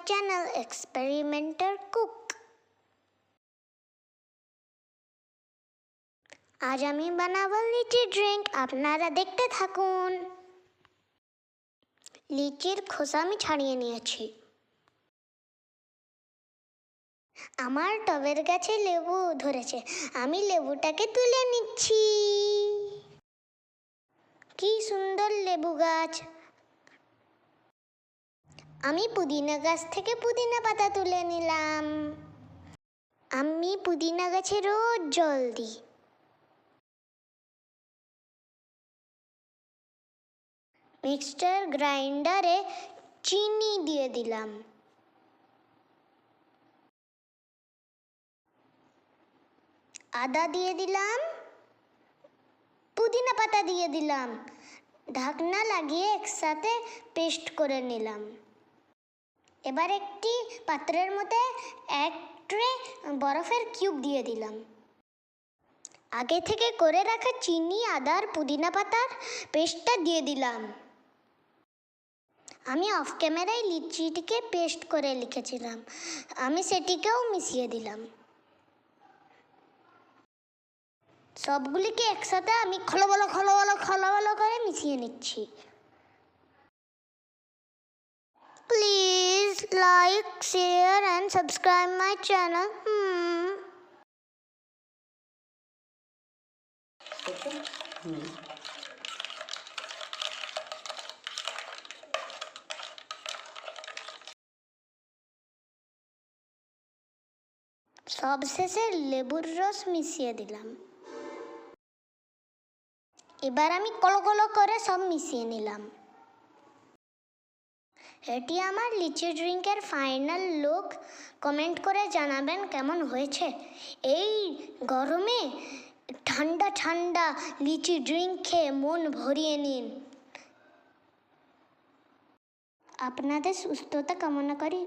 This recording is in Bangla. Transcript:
channel Experimenter Cook. আজ আমি বানাবো লিচি ড্রিঙ্ক, আপনারা দেখতে থাকুন। লিচির খোসা আমি ছাড়িয়ে নিয়েছি। আমার টবের গাছে লেবু ধরেছে, আমি লেবুটাকে তুলে নিচ্ছি। কি সুন্দর লেবু গাছ। আমি পুদিনা গাছ থেকে পুদিনা পাতা তুলে নিলাম। আমি পুদিনা গাছে রোজ জল দিই। মিক্সচার গ্রাইন্ডারে চিনি দিয়ে দিলাম। আদা দিয়ে দিলাম, পুদিনা পাতা দিয়ে দিলাম। ঢাকনা লাগিয়ে একসাথে পেস্ট করে নিলাম। এবার একটি পাত্রের মধ্যে এক ট্রে বরফের কিউব দিয়ে দিলাম। আগে থেকে করে রাখা চিনি, আদার, পুদিনা পাতার পেস্টটা দিয়ে দিলাম। আমি অফ ক্যামেরায় লিচিটিকে পেস্ট করে লিখেছিলাম, আমি সেটিকেও মিশিয়ে দিলাম। সবগুলিকে একসাথে আমি খলো করে মিশিয়ে নিচ্ছি। Please like, share and subscribe my channel. সবশেষে লেবুর রস মিশিয়ে দিলাম। এবার আমি কলো করে সব মিশিয়ে নিলাম। এটি আমার লিচি ড্রিঙ্কের ফাইনাল লুক। কমেন্ট করে জানাবেন কেমন হয়েছে। এই গরমে ঠান্ডা ঠান্ডা লিচি ড্রিঙ্ক খেয়ে মন ভরিয়ে নিন। আপনাদের সুস্থতা কামনা করি।